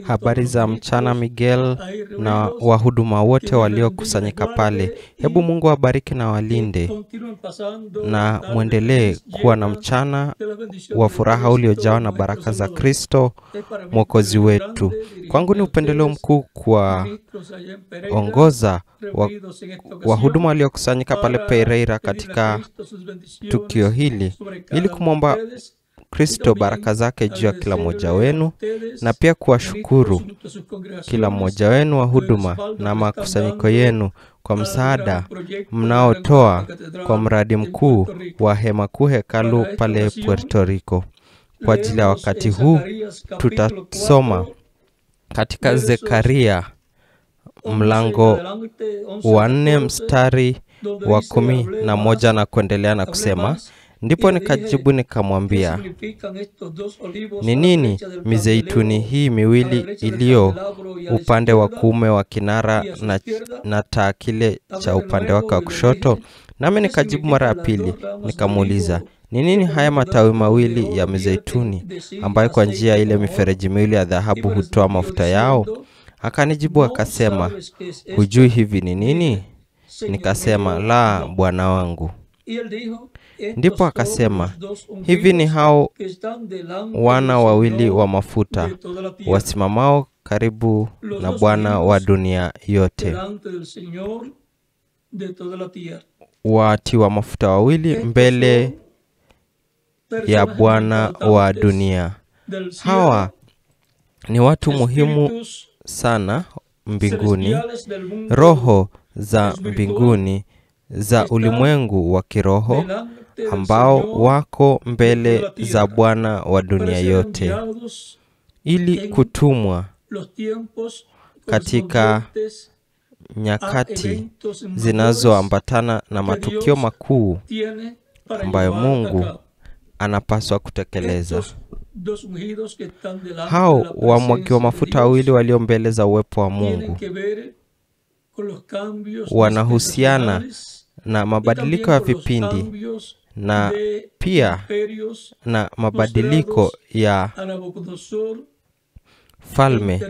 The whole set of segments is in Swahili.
Habari za mchana Miguel na wahuduma wote waliokusanyika pale. Hebu Mungu awabariki na walinde na muendelee kuwa na mchana wa furaha uliojawa na baraka za Kristo Mwokozi wetu. Kwangu ni upendeleo mkuu kwa ongoza wahuduma waliokusanyika pale Pereira katika tukio hili ili kumwomba Kristo baraka zake juu ya kila mmoja wenu na pia kuwashukuru kila mmoja wenu wa huduma na makusanyiko yenu kwa msaada mnaotoa kwa mradi mkuu wa hema kuu hekalu pale Puerto Rico. Kwa ajili ya wakati huu tutasoma katika Zekaria mlango wa 4 mstari wa 11 na kuendelea na kusema, ndipo nikajibu nikamwambia, ni nini mizeituni hii miwili iliyo upande wa kuume wa kinara na taa kile cha upande wake wa kushoto? Nami nikajibu mara ya pili nikamuuliza, ni nini haya matawi mawili ya mizeituni ambayo kwa njia ile mifereji miwili ya dhahabu hutoa mafuta yao? Akanijibu akasema, hujui hivi ni nini? Nikasema, la, Bwana wangu. Ndipo akasema, hivi ni hao wana wawili wa mafuta wasimamao karibu na Bwana wa dunia yote, watiwa mafuta wawili mbele ya Bwana wa dunia. Hawa ni watu muhimu sana mbinguni, roho za mbinguni za ulimwengu wa kiroho ambao wako mbele za Bwana wa dunia yote ili kutumwa katika nyakati zinazoambatana na matukio makuu ambayo Mungu anapaswa kutekeleza. Hao wamwagiwa mafuta wawili walio mbele za uwepo wa Mungu wanahusiana na mabadiliko ya vipindi na pia na mabadiliko ya falme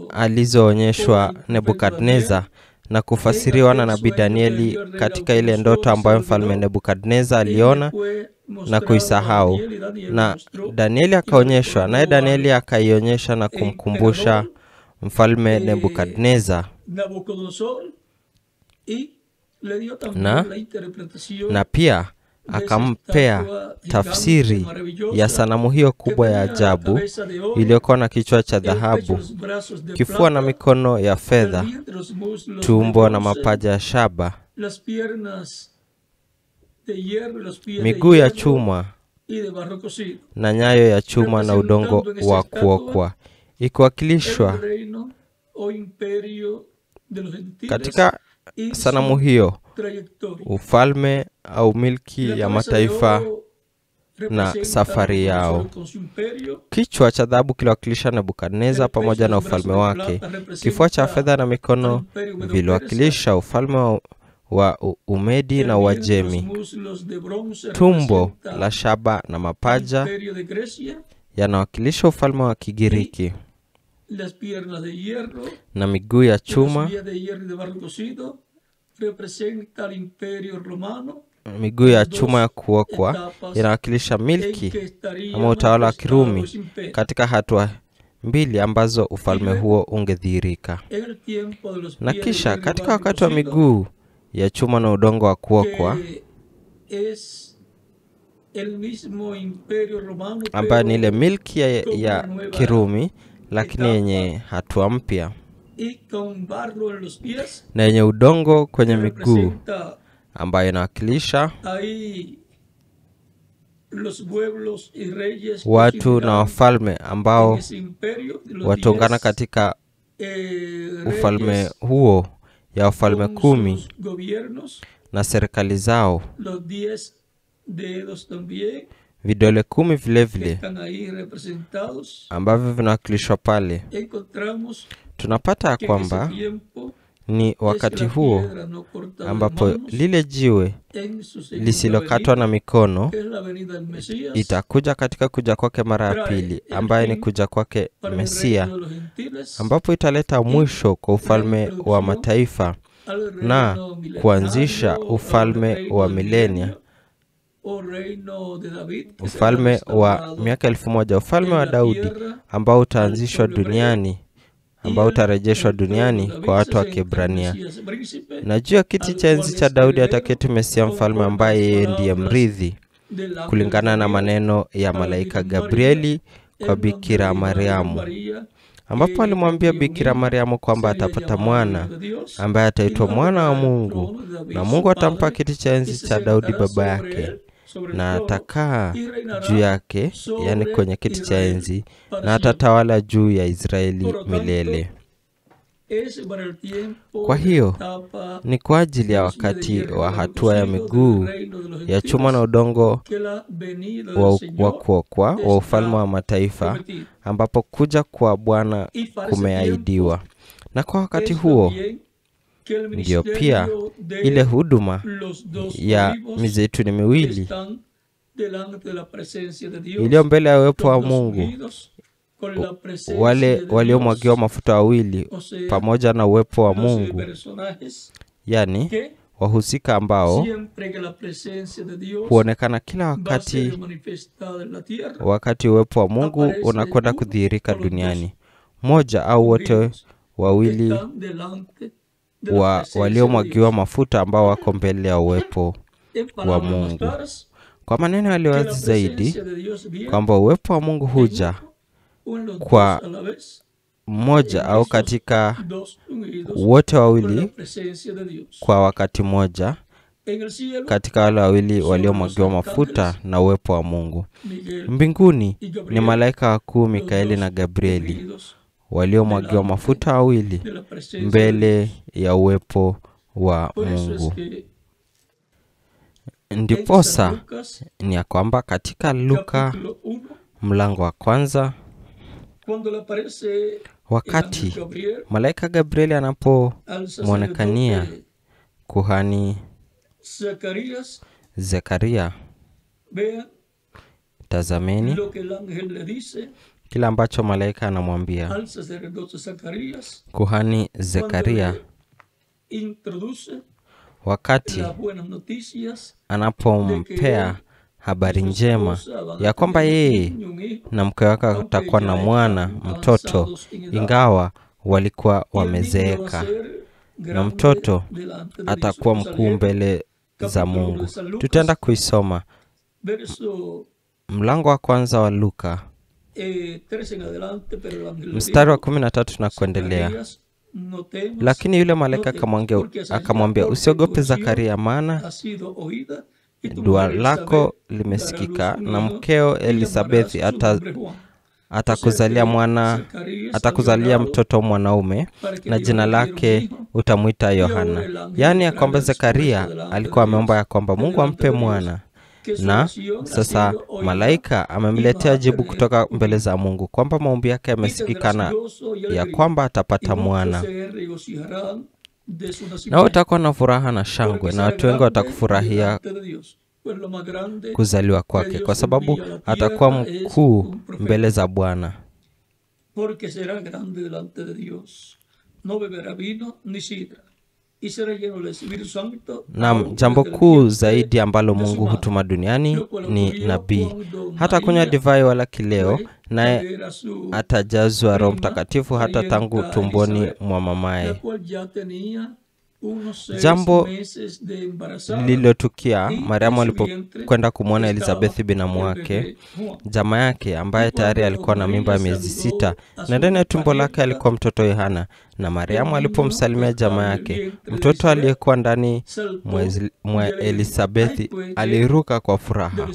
alizoonyeshwa Nebukadneza na kufasiriwa na nabii Danieli katika ile ndoto ambayo mfalme Nebukadneza aliona na kuisahau, na Danieli akaonyeshwa, naye Danieli akaionyesha na kumkumbusha mfalme Nebukadneza, na pia akampea tafsiri ya sanamu hiyo kubwa ya ajabu iliyokuwa na kichwa cha dhahabu, kifua na mikono ya fedha, tumbo na mapaja ya shaba, miguu ya chuma na nyayo ya chuma na udongo wa kuokwa, ikiwakilishwa katika sanamu hiyo ufalme au milki ya mataifa na safari yao. Kichwa cha dhahabu kiliwakilisha Nebukadneza pamoja na ufalme wake. Kifua cha fedha na mikono viliwakilisha ufalme wa Umedi na Uajemi. Tumbo la shaba na mapaja yanawakilisha ufalme wa Kigiriki, na miguu ya chuma, miguu ya chuma ya kuokwa inawakilisha milki ama utawala wa Kirumi katika hatua mbili ambazo ufalme huo ungedhihirika. Na kisha katika wakati wa miguu ya chuma na udongo wa kuokwa, ambayo ni ile milki ya Kirumi lakini yenye hatua mpya na yenye udongo kwenye miguu, ambayo inawakilisha watu na wafalme ambao wataungana katika ufalme huo ya wafalme 10 na serikali zao. Vidole 10 vile vile ambavyo vinawakilishwa pale. Tunapata kwamba Ni wakati huo ambapo lile jiwe lisilokatwa na mikono itakuja katika kuja kwake mara ya pili, ambaye ni kuja kwake Mesia, ambapo italeta mwisho kwa ufalme wa mataifa na kuanzisha ufalme wa milenia, ufalme wa miaka 1000, ufalme wa Daudi ambao utaanzishwa duniani, ambao utarejeshwa duniani kwa watu wa Kiebrania. Na juu ya kiti cha enzi cha Daudi ataketi Mesia, mfalme ambaye yeye ndiye mrithi, kulingana na maneno ya malaika Gabrieli kwa Bikira Mariamu, ambapo alimwambia Bikira Mariamu kwamba atapata mwana ambaye ataitwa mwana wa Mungu, na Mungu atampa kiti cha enzi cha Daudi baba yake, na atakaa juu yake, yani kwenye kiti cha enzi, na atatawala juu ya Israeli milele. Kwa hiyo ni kwa ajili ya wakati wa hatua ya miguu ya chuma na udongo wa kuokwa wa ufalme wa mataifa, ambapo kuja kwa Bwana kumeahidiwa. Na kwa wakati huo ndio pia ile huduma ya mizeituni miwili iliyo mbele ya uwepo wa Mungu, wale waliomwagiwa mafuta wawili pamoja na uwepo wa Mungu, yani wahusika ambao huonekana kila wakati uwepo wa Mungu unakwenda kudhihirika duniani. Moja au wote wawili waliomwagiwa mafuta ambao wako mbele ya uwepo wa Mungu. Kwa maneno yaliyo wazi zaidi kwamba uwepo wa Mungu huja kwa mmoja au katika wote wawili kwa wakati mmoja, katika wale wawili waliomwagiwa mafuta na uwepo wa Mungu. Mbinguni ni malaika wakuu Mikaeli na Gabrieli waliomwagiwa mafuta wawili mbele ya uwepo wa Mungu. Ndiposa ni ya kwamba katika Luka mlango wa 1, wakati malaika Gabrieli anapomwonekania kuhani Zekaria, tazameni kila ambacho malaika anamwambia kuhani Zekaria wakati anapompea habari njema ya kwamba yeye na mke wake watakuwa na mwana mtoto, ingawa walikuwa wamezeeka, na mtoto atakuwa mkuu mbele za Mungu. Tutaenda kuisoma mlango wa 1 wa Luka mstari wa 13 na kuendelea. Lakini yule malaika akamwambia, usiogope Zakaria, maana dua lako limesikika, na mkeo Elisabethi atakuzalia mtoto mwanaume, na jina lake utamuita Yohana. Yani ya kwamba Zakaria alikuwa ameomba ya kwamba Mungu ampe mwana, na sasa malaika amemletea jibu kutoka mbele za Mungu kwamba maombi yake yamesikikana, ya kwamba atapata mwana. Na utakuwa na furaha na shangwe, na watu wengi watakufurahia kuzaliwa kwake, kwa sababu atakuwa mkuu mbele za Bwana. Na jambo kuu zaidi ambalo Mungu hutuma duniani ni nabii. Hata kunywa divai wala kileo, naye atajazwa Roho Mtakatifu hata tangu tumboni mwa mamaye. Jambo lililotukia Mariamu alipokwenda kumwona Elisabethi binamu wake, jamaa yake, ambaye tayari alikuwa na mimba ya miezi 6, na ndani ya tumbo lake alikuwa mtoto Yohana. Na Mariamu alipomsalimia jamaa yake, mtoto aliyekuwa ndani mwa Elisabethi aliruka kwa furaha.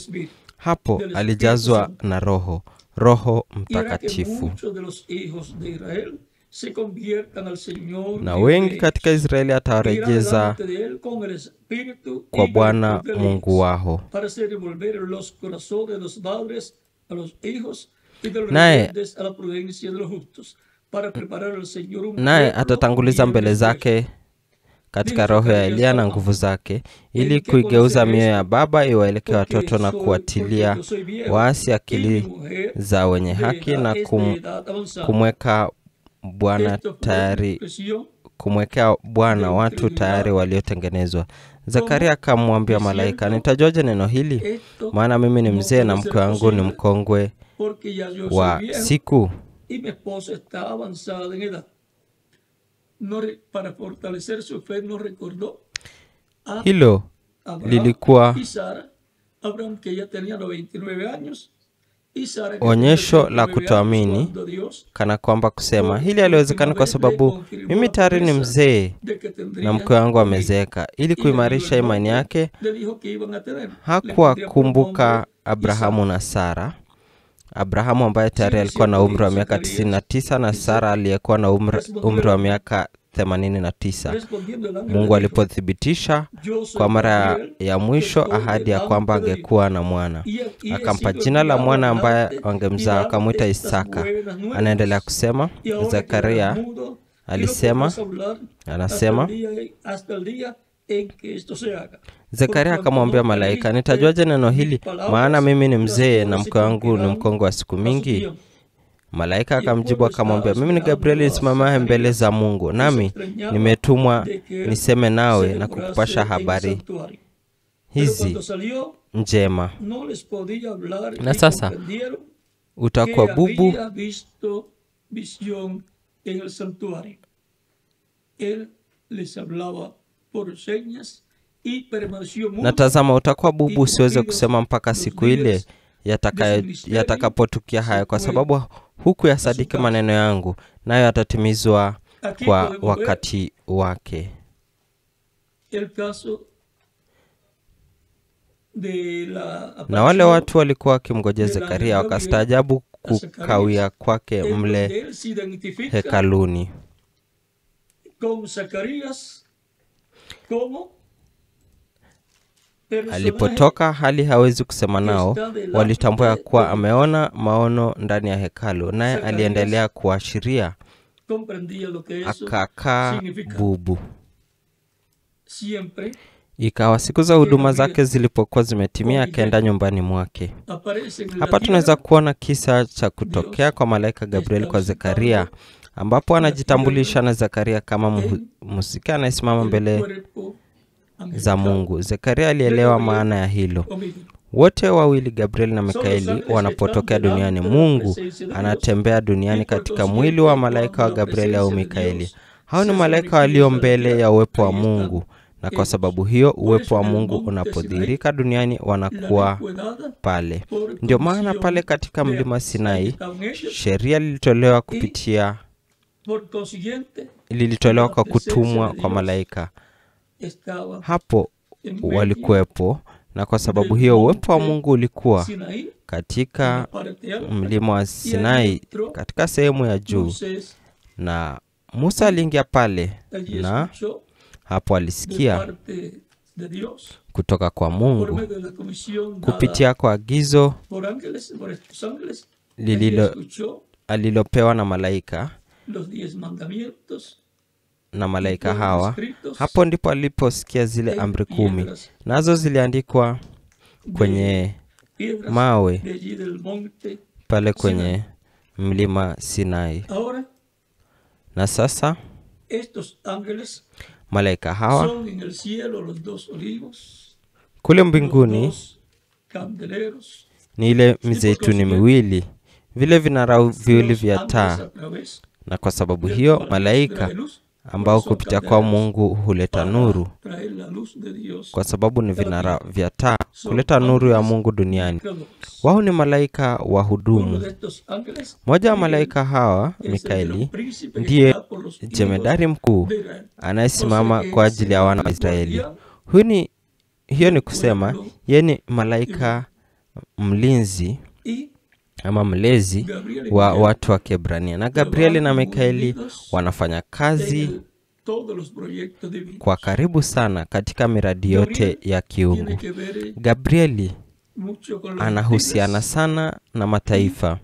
Hapo alijazwa na Roho Mtakatifu. Na wengi katika Israeli atawarejeza kwa Bwana Mungu wao. Naye atatanguliza mbele zake katika roho ya Elia na nguvu zake, ili kuigeuza mioyo ya baba iwaelekee watoto na kuwatilia waasi akili za wenye haki na kumweka Bwana watu tayari waliotengenezwa. Zakaria akamwambia malaika, nitajuaje neno hili? Maana mimi ni mzee na mke wangu ni mkongwe wa siku. Hilo lilikuwa onyesho la kutoamini, kana kwamba kusema hili haliwezekani kwa sababu mimi tayari ni mzee na mke wangu amezeeka. Ili kuimarisha imani yake, hakuwakumbuka Abrahamu na Sara. Abrahamu ambaye tayari alikuwa na umri wa miaka 99 na Sara aliyekuwa na umri wa miaka 89. Mungu alipothibitisha kwa mara ya mwisho ahadi ya kwamba angekuwa na mwana, akampa jina la mwana ambaye angemzaa, akamwita Isaka. Anaendelea kusema, Zakaria anasema, Zakaria akamwambia malaika, nitajuaje neno hili? Maana mimi ni mzee na mke wangu ni mkongwe wa siku mingi. Malaika akamjibu akamwambia, mimi ni Gabrieli nisimamaye mbele za Mungu, nami nimetumwa niseme nawe na kukupasha habari hizi njema. Na sasa utakuwa bubu. Na tazama, utakuwa bubu usiweze kusema mpaka siku ile yatakapotukia haya, kwa sababu huku yasadiki maneno yangu, nayo yatatimizwa kwa wakati wake. Na wale watu walikuwa wakimngojea Zakaria wakastaajabu kukawia kwake mle hekaluni. Alipotoka hali hawezi kusema nao, walitambua kuwa ameona maono ndani ya hekalu, naye aliendelea kuashiria, akakaa bubu. Ikawa siku za huduma zake zilipokuwa zimetimia, akaenda nyumbani mwake. Hapa tunaweza kuona kisa cha kutokea kwa malaika Gabriel kwa Zakaria, ambapo anajitambulisha na Zakaria kama mhusika anayesimama mbele za Mungu. Zakaria alielewa maana ya hilo. Wote wawili, Gabriel na Mikaeli, wanapotokea duniani, Mungu anatembea duniani katika mwili wa malaika wa Gabriel au Mikaeli. Hao ni malaika walio mbele ya uwepo wa Mungu, na kwa sababu hiyo uwepo wa Mungu unapodhihirika duniani wanakuwa pale. Ndio maana pale katika mlima Sinai sheria lilitolewa kwa kutumwa kwa malaika. Hapo walikuwepo, na kwa sababu hiyo uwepo wa Mungu ulikuwa katika mlima wa Sinai katika sehemu ya juu, na Musa aliingia pale, na hapo alisikia kutoka kwa Mungu kupitia kwa agizo alilopewa na malaika. Na malaika hawa, hapo ndipo aliposikia zile amri 10, nazo ziliandikwa kwenye mawe pale kwenye mlima Sinai. Na sasa malaika hawa kule mbinguni ni ile mizeituni miwili, vile vinara viwili vya taa. Na kwa sababu hiyo malaika ambao kupitia kwa Mungu huleta nuru, kwa sababu ni vinara vya taa kuleta nuru ya Mungu duniani, wao ni malaika wa hudumu. Moja wa malaika hawa, Mikaeli, ndiye jemedari mkuu anayesimama kwa ajili ya wana wa Israeli. Hiyo ni kusema yeye ni malaika mlinzi ama mlezi wa watu wa Kiebrania. Na Gabrieli na Mikaeli wanafanya kazi kwa karibu sana katika miradi yote ya kiungu. Gabrieli anahusiana sana na mataifa,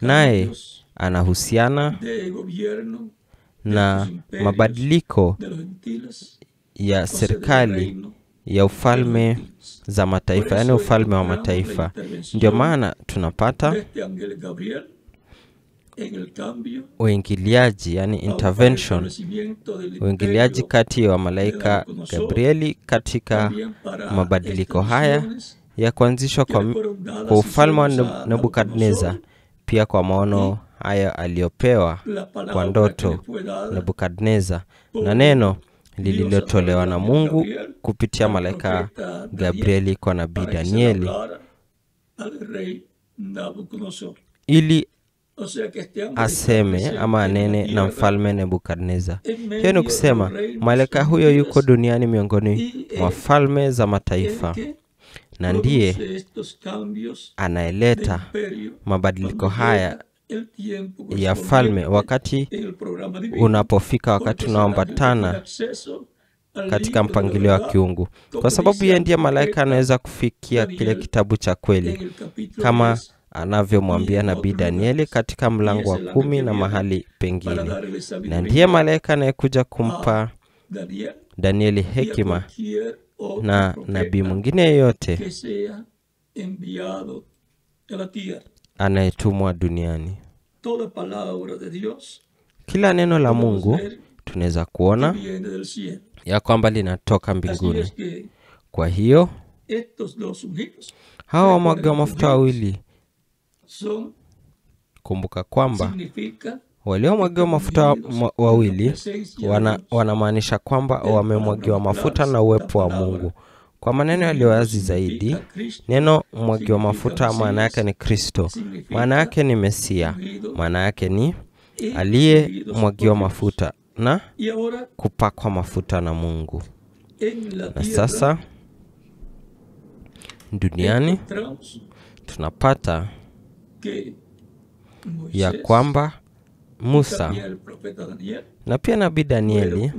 naye anahusiana na mabadiliko ya serikali ya ufalme za mataifa, yani ufalme wa mataifa. Ndio maana tunapata uingiliaji, yani intervention, uingiliaji kati ya malaika Gabrieli katika mabadiliko haya ya kuanzishwa kwa ufalme wa Nebukadneza, pia kwa maono haya aliyopewa kwa ndoto Nebukadneza, na neno lililotolewa na Mungu kupitia malaika Gabrieli kwa nabii Danieli ili aseme ama anene na mfalme Nebukadneza. Hiyo ni kusema malaika huyo yuko duniani miongoni mwa falme za mataifa, na ndiye anaeleta mabadiliko haya ya falme wakati unapofika, wakati unaambatana katika mpangilio wa kiungu, kwa sababu yeye ndiye malaika anaweza kufikia kile kitabu cha kweli, kama anavyomwambia nabii Danieli katika mlango wa 10 na mahali pengine. Na ndiye malaika anayekuja kumpa Danieli hekima na nabii mwingine yeyote anayetumwa duniani. Kila neno la Mungu tunaweza kuona ya kwamba linatoka mbinguni. Kwa hiyo hawa wamwagiwa mafuta wawili, kumbuka kwamba waliomwagiwa mafuta wawili wanamaanisha kwamba wamemwagiwa mafuta na uwepo wa Mungu. Kwa maneno yaliyo wazi zaidi, neno mwagiwa mafuta maana yake ni Kristo, maana yake ni Mesia, maana yake ni aliye mwagiwa mafuta na kupakwa mafuta na Mungu. Na sasa duniani tunapata ya kwamba Musa na pia nabii Danieli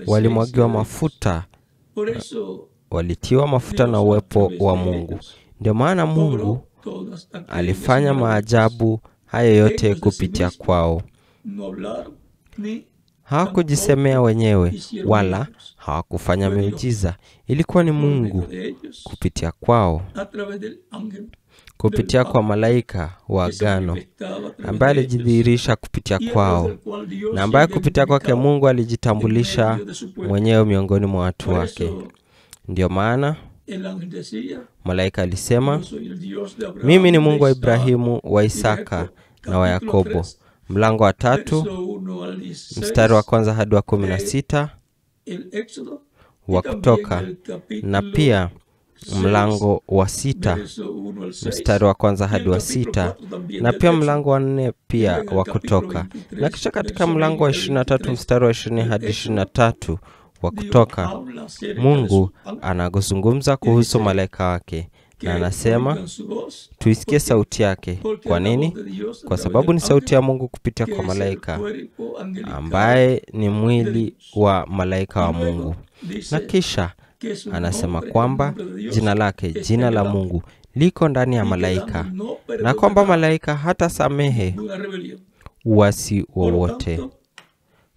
walimwagiwa mafuta, walitiwa mafuta na uwepo wa Mungu. Ndio maana Mungu alifanya maajabu haya yote kupitia kwao. Hawakujisemea wenyewe wala hawakufanya miujiza. Ilikuwa ni Mungu kupitia kwao, kupitia kwa malaika wa agano ambaye alijidhihirisha kupitia kwao, na ambaye kupitia kwake Mungu alijitambulisha mwenyewe miongoni mwa watu wake. Ndio maana malaika alisema, mimi ni Mungu wa Ibrahimu, wa Isaka na wa Yakobo. Mlango wa 3 mstari wa 1 hadi wa 16 wa Kutoka, na pia mlango wa 6 mstari wa 1 hadi wa 6, na pia mlango wa 4 pia wa Kutoka, na kisha katika mlango wa 23 mstari wa 20 hadi 23 wa Kutoka, Mungu anazungumza kuhusu malaika wake na anasema tuisikie sauti yake. Kwa nini? Kwa sababu ni sauti ya Mungu kupitia kwa malaika ambaye ni mwili wa malaika wa Mungu. Na kisha anasema kwamba jina lake, jina la Mungu liko ndani ya malaika, na kwamba malaika hata samehe uasi wowote.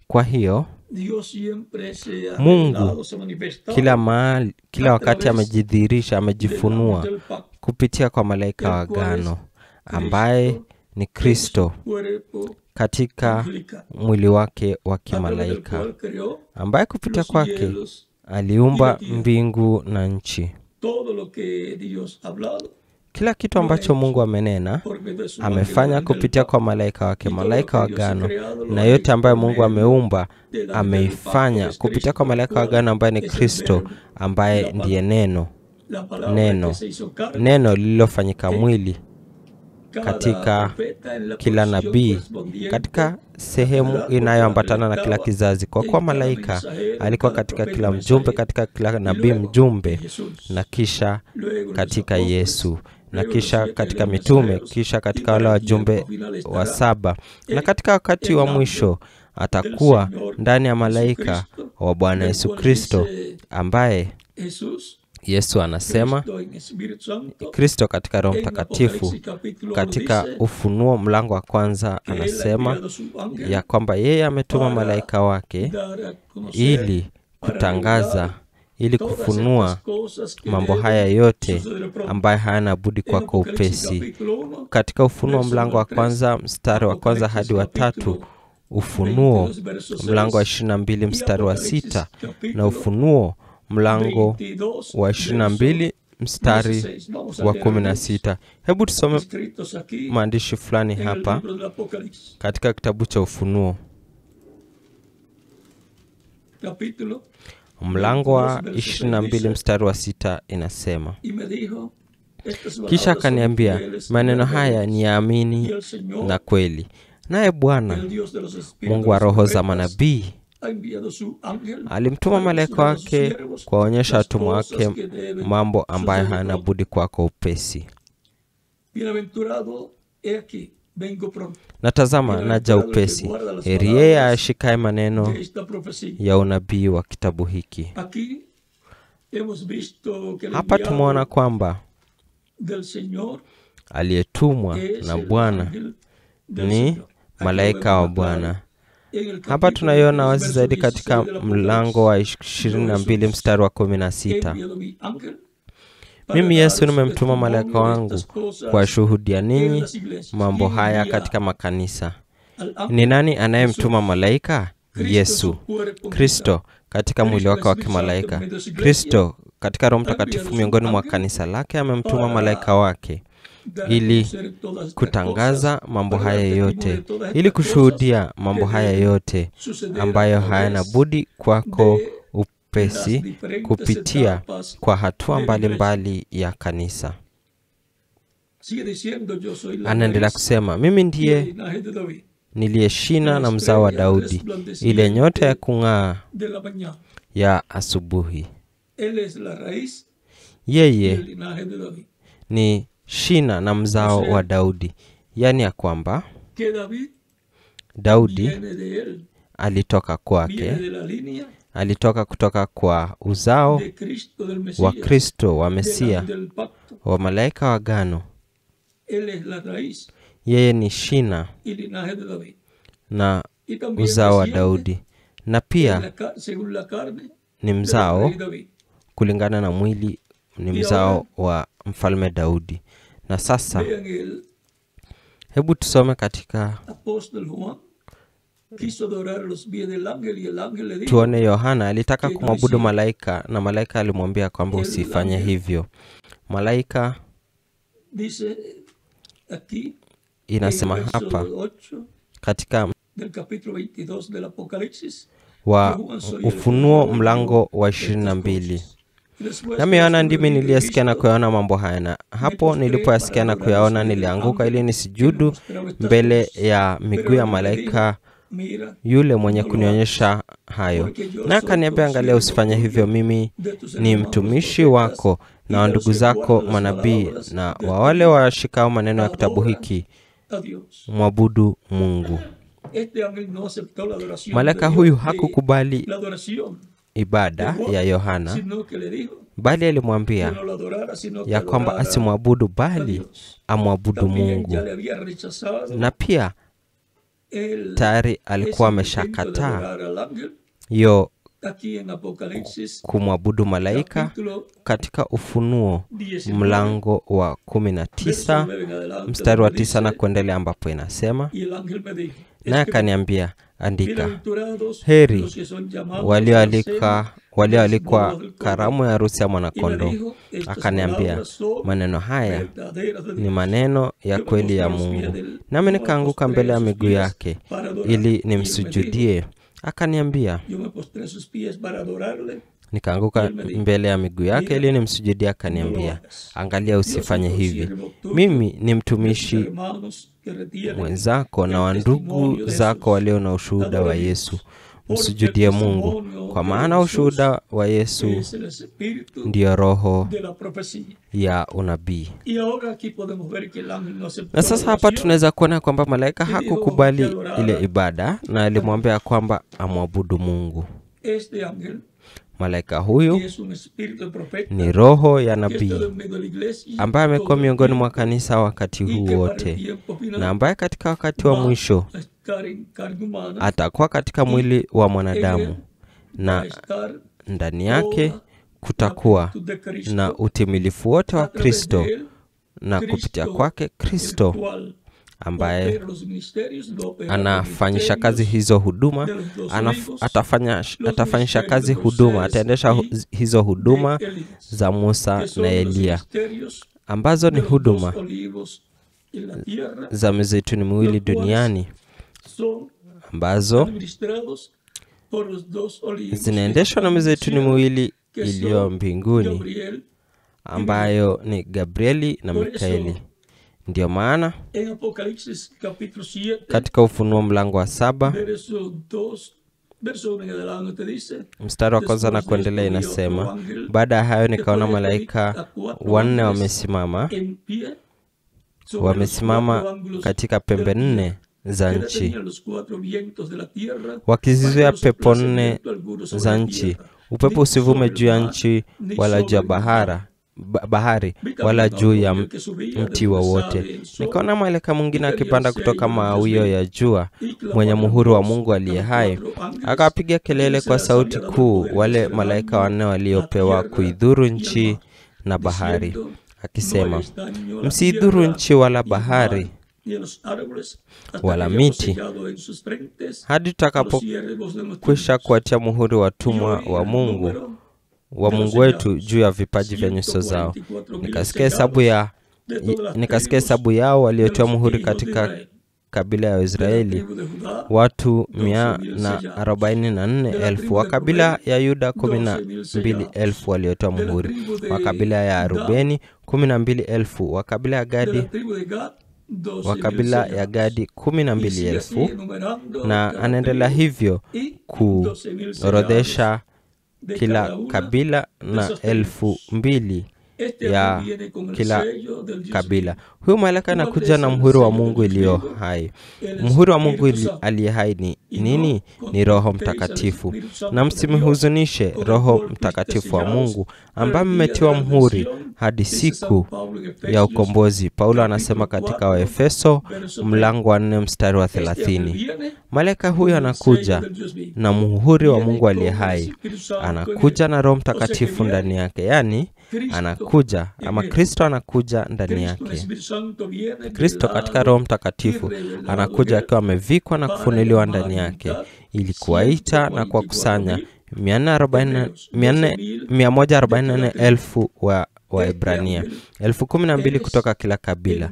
Kwa hiyo Mungu kila wakati amejidhihirisha, amejifunua kupitia kwa malaika wa agano ambaye ni Kristo katika mwili wake wa kimalaika, ambaye kupitia kwake aliumba mbingu na nchi. Kila kitu ambacho Mungu amenena amefanya kupitia kwa malaika wake, malaika wa agano, na yote ambayo Mungu ameumba ameifanya kupitia kwa malaika wa agano ambaye ni Kristo, ambaye ndiye neno lililofanyika mwili katika kila nabii, katika sehemu inayoambatana na kila kizazi. Kwa kuwa malaika alikuwa katika kila mjumbe, katika kila nabii mjumbe, na kisha katika Yesu, na kisha katika mitume, kisha katika wale wajumbe wa 7, na katika wakati wa mwisho atakuwa ndani ya malaika wa Bwana Yesu Kristo, ambaye Yesu anasema, Kristo katika Roho Mtakatifu katika Ufunuo mlango wa kwanza anasema ya kwamba yeye ametuma malaika wake ili kutangaza, ili kufunua mambo haya yote ambayo hayana budi kwako upesi. Katika Ufunuo mlango wa kwanza mstari wa kwanza hadi wa 3, Ufunuo mlango wa 22 mstari wa 6, na Ufunuo mlango wa 22 mstari wa 16. Hebu tusome maandishi fulani hapa katika kitabu cha Ufunuo. Mlango wa 22 mstari wa 6 inasema, kisha akaniambia, maneno haya ni ya amini na kweli. Naye Bwana Mungu wa roho za manabii alimtuma malaika wake kuwaonyesha watumwa wake mambo ambayo hayana budi kwako upesi. Na tazama, naja upesi. Heri yeye ashikaye maneno ya unabii wa kitabu hiki. Hapa tumeona kwamba aliyetumwa na Bwana ni malaika wa Bwana. Hapa tunaiona wazi zaidi katika mlango wa 22 mstari wa 16. Mimi Yesu nimemtuma malaika wangu kuwashuhudia ninyi mambo haya katika makanisa. Ni nani anayemtuma malaika? Yesu Kristo katika mwili wake wa kimalaika. Kristo katika Roho Mtakatifu miongoni mwa kanisa lake amemtuma malaika wake ili kutangaza mambo haya yote, ili kushuhudia mambo haya yote ambayo hayana budi kwako upesi kupitia kwa hatua mbalimbali ya kanisa. Anaendelea kusema, mimi ndiye niliye shina na mzao wa Daudi, ile nyota ya kung'aa ya asubuhi. Yeye ni shina na mzao wa Daudi, yani ya kwamba Daudi alitoka kwake, alitoka kutoka kwa uzao wa Kristo, wa Mesia, wa malaika wa agano. Yeye ni shina na uzao wa Daudi, na pia ni mzao kulingana na mwili, ni mzao wa mfalme Daudi. Na sasa hebu tusome katika, tuone Yohana alitaka kumwabudu malaika na malaika alimwambia kwamba usifanye hivyo. Malaika inasema hapa katika wa Ufunuo mlango wa 22, nami Yohana ndimi niliyesikia na kuyaona mambo haya, na hapo nilipoyasikia na kuyaona nilianguka ili nisijudu mbele ya miguu ya malaika yule mwenye kunionyesha hayo. Na akaniambia, angalia, usifanye hivyo. Mimi ni mtumishi wako na wa ndugu zako manabii na wa wale washikao maneno ya kitabu hiki, mwabudu Mungu. Malaika huyu hakukubali ibada ya Yohana, bali alimwambia ya kwamba asimwabudu bali amwabudu Mungu. Na pia tayari alikuwa ameshakataa hiyo kumwabudu malaika. Katika Ufunuo mlango wa 19 mstari wa 9 na kuendelea, ambapo inasema, naye akaniambia, andika, heri walioalikwa karamu ya harusi ya mwanakondoo. Akaniambia, maneno haya ni maneno ya kweli ya Mungu. Nami nikaanguka mbele ya miguu yake ili nimsujudie. Akaniambia, nikaanguka mbele ya miguu yake ili nimsujudie. Akaniambia, angalia, usifanye hivi. Mimi ni mtumishi mwenzako na wa ndugu zako walio na ushuhuda wa Yesu. Msujudie Mungu, kwa maana ushuhuda wa Yesu ndiyo roho ya unabii. Na sasa hapa tunaweza kuona kwamba malaika hakukubali ile ibada na alimwambia kwamba amwabudu Mungu. Malaika huyu ni roho ya nabii ambaye amekuwa miongoni mwa kanisa wakati huu wote, na ambaye katika wakati wa mwisho atakuwa katika mwili wa mwanadamu, na ndani yake kutakuwa na utimilifu wote wa Kristo, na kupitia kwake Kristo ambaye anafanyisha kazi hizo huduma, atafanyisha kazi huduma, ataendesha hizo huduma za Musa na Elia, ambazo ni huduma za mizeituni miwili duniani, ambazo zinaendeshwa na mizeituni miwili iliyo mbinguni, ambayo ni Gabrieli na Mikaeli. Ndio maana katika Ufunuo mlango wa 7 mstari wa kwanza na kuendelea inasema, baada ya hayo nikaona malaika wanne wamesimama katika pembe 4 za nchi, wakizizuia pepo 4 za nchi, upepo usivume juu ya nchi wala juu ya bahari wala juu ya mti wowote. Nikaona malaika mwingine akipanda kutoka mawio ya jua, mwenye muhuri wa Mungu aliye hai. Akapiga kelele kwa sauti kuu wale malaika 4 waliopewa kuidhuru nchi na bahari, akisema, msidhuru nchi wala bahari wala miti, hadi tutakapokwisha kuatia muhuri watumwa wa Mungu wetu juu ya vipaji vya nyuso zao. Nikasikia hesabu yao waliotoa muhuri katika kabila ya Israeli, watu 144,000. Wa kabila ya Yuda 12,000 waliotoa muhuri, wa kabila ya Rubeni 12,000, wa kabila ya Gadi 12,000. Na anaendelea hivyo kuorodhesha kila kabila na 2,000 ya kila kabila. Huyu malaika anakuja na muhuri wa Mungu iliyo hai. Muhuri wa Mungu aliye hai ni nini? Ni Roho Mtakatifu. Na msimhuzunishe Roho Mtakatifu wa Mungu, ambaye mmetiwa muhuri hadi siku ya ukombozi. Paulo anasema katika Waefeso mlango wa 4 mstari wa 30. Malaika huyu anakuja na muhuri wa Mungu aliye hai, anakuja na Roho Mtakatifu ndani yake, yani anakuja ama Kristo anakuja ndani yake. Kristo katika Roho Mtakatifu anakuja akiwa amevikwa na kufunuliwa ndani yake, ili kuwaita na kuwakusanya 144,000 wa Waebrania, 12,000 kutoka kila kabila.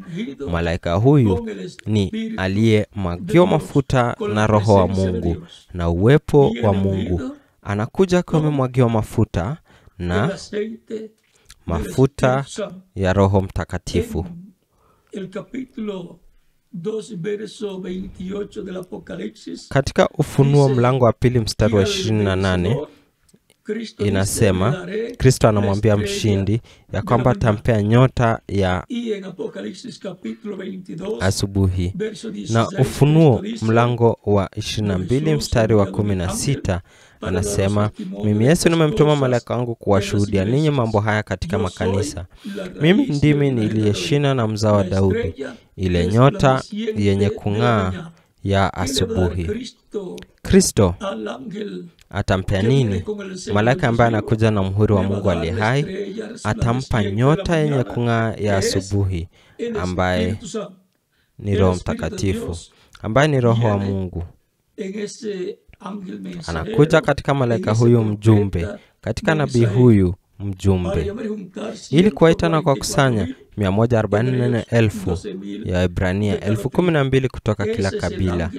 Malaika huyu ni aliyemwagiwa mafuta na Roho wa Mungu na uwepo wa Mungu. Anakuja akiwa amemwagiwa mafuta na mafuta ya Roho Mtakatifu. Katika Ufunuo mlango wa 2 mstari wa 28 inasema, Kristo anamwambia mshindi ya kwamba atampea nyota ya asubuhi. Na Ufunuo mlango wa 22 mstari wa 16 anasema, mimi Yesu nimemtuma malaika wangu kuwashuhudia ninyi mambo haya katika makanisa. Mimi ndimi niliyeshina na mzao wa Daudi, ile nyota yenye kung'aa ya asubuhi. Kristo atampea nini? Malaika ambaye anakuja na muhuri wa Mungu aliye hai atampa nyota yenye kung'aa ya asubuhi, ambaye ni Roho Mtakatifu, ambaye ni Roho wa Mungu. Anakuja katika malaika huyu mjumbe, katika nabii huyu mjumbe, ili kuwaita na kwa kusanya 144,000 ya Waebrania, 12,000 kutoka kila kabila.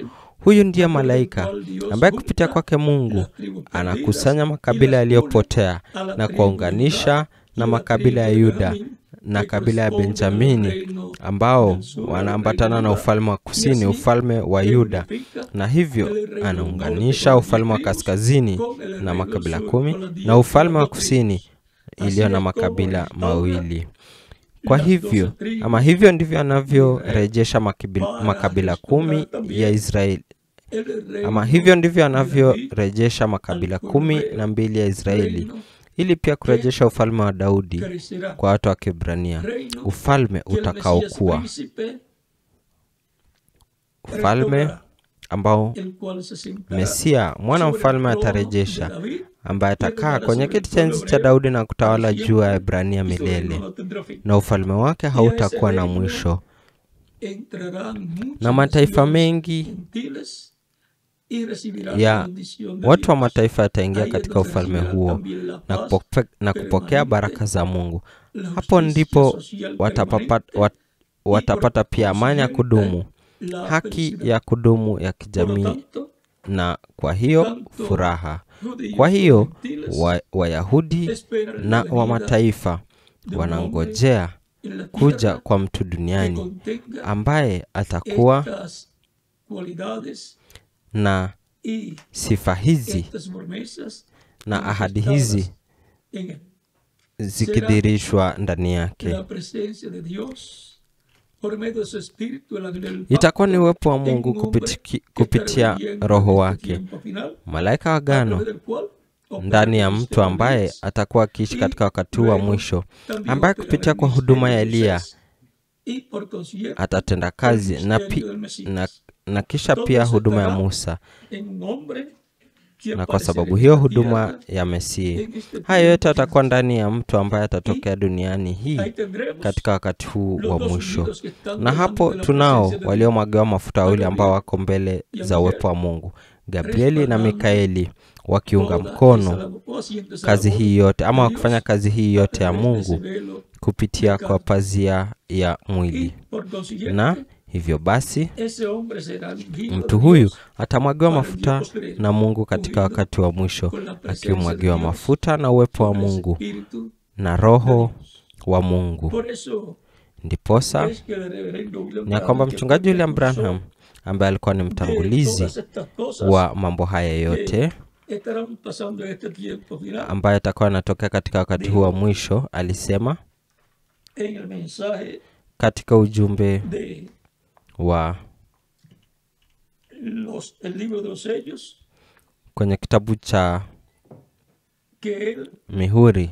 Huyu ndiye malaika ambaye kupitia kwake Mungu anakusanya makabila yaliyopotea na kuwaunganisha na makabila ya Yuda na kabila ya Benjamini, ambao wanaambatana na ufalme wa kusini, ufalme wa Yuda, na hivyo anaunganisha ufalme wa kaskazini na makabila 10 na ufalme wa kusini iliyo na makabila 2. Kwa hivyo, ama hivyo ndivyo anavyorejesha makabila 10 ya Israeli Ama hivyo ndivyo anavyorejesha makabila 12 ya Israeli, ili pia kurejesha ufalme wa Daudi kwa watu wa Kiebrania, ufalme utakaokuwa ufalme ambao Mesia mwana mfalme atarejesha, ambaye atakaa kwenye kiti cha enzi cha Daudi na kutawala juu ya Ebrania milele, na ufalme wake hautakuwa na mwisho. Na mataifa mengi ya watu wa mataifa yataingia katika ufalme huo na kupokea baraka za Mungu. Hapo ndipo watapata pia amani ya kudumu, haki ya kudumu ya kijamii, na kwa hiyo furaha. Kwa hiyo Wayahudi na wa mataifa wanangojea kuja kwa mtu duniani ambaye atakuwa na sifa hizi na ahadi hizi zikidhihirishwa ndani yake. Itakuwa ni uwepo wa Mungu kupitia Roho wake, malaika wa agano ndani ya mtu ambaye atakuwa akiishi katika wakati wa mwisho, ambaye kupitia kwa huduma ya Elia atatenda kazi na kisha pia huduma ya Musa, na kwa sababu hiyo huduma ya Mesia. Haya yote atakuwa ndani ya mtu ambaye atatokea duniani hii katika wakati huu wa mwisho. Na hapo tunao waliomwagiwa mafuta wawili ambao wako mbele za uwepo wa Mungu, Gabrieli na Mikaeli, wakiunga mkono kazi hii yote, ama wakifanya kazi hii yote ya Mungu kupitia kwa pazia ya mwili. Na hivyo basi mtu huyu atamwagiwa mafuta na Mungu katika wakati wa mwisho, akimwagiwa mafuta na uwepo wa Mungu na Roho wa Mungu. Ndiposa ni kwamba mchungaji William Branham, ambaye alikuwa ni mtangulizi wa mambo haya yote, ambaye atakuwa anatokea katika wakati huu wa mwisho, alisema katika ujumbe wa kwenye kitabu cha mihuri,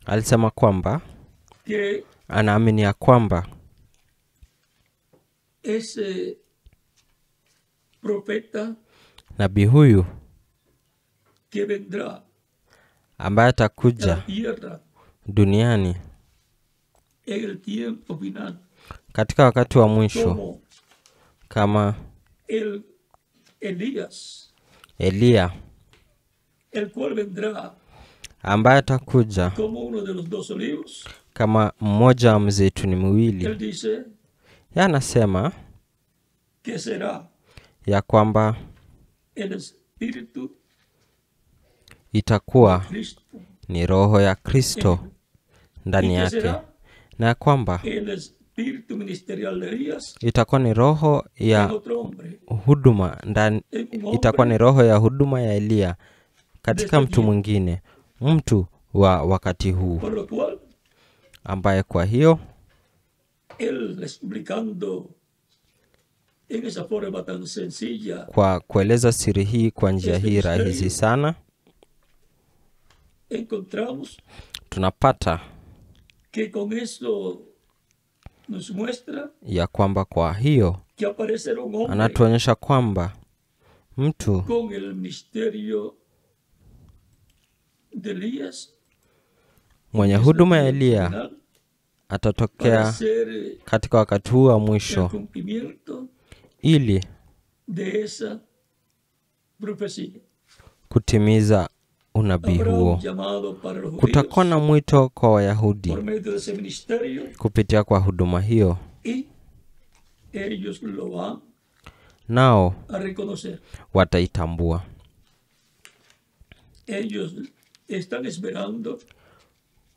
alisema kwamba anaamini ya kwamba nabii huyu ambaye atakuja duniani katika wakati wa mwisho kama Elia, ambaye atakuja kama mmoja wa mzeituni miwili. Anasema ya kwamba itakuwa ni roho ya Kristo ndani yake, na ya kwamba itakuwa ni roho ya huduma ndani, itakuwa ni roho ya huduma ya Elia katika mtu mwingine, mtu wa wakati huu, ambaye kwa hiyo kwa kueleza siri hii kwa njia hii rahisi sana, tunapata ya kwamba kwa hiyo anatuonyesha kwamba mtu mwenye huduma ya Elia atatokea katika wakati huu wa mwisho ili kutimiza unabii huo. Kutakuwa na mwito kwa Wayahudi kupitia kwa huduma hiyo, nao wataitambua.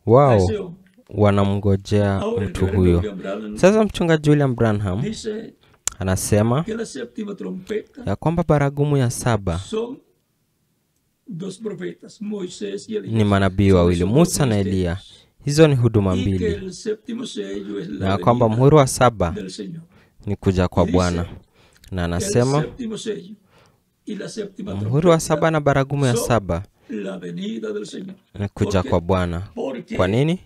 Wao wanamngojea mtu huyo. Sasa mchungaji William Branham anasema ya kwamba baragumu ya 7 ni manabii wawili, Musa na Elia. Hizo ni huduma mbili, na kwamba muhuri wa 7 ni kuja kwa Bwana. Na anasema muhuri wa 7 na baragumu ya 7 ni kuja kwa Bwana. Kwa nini?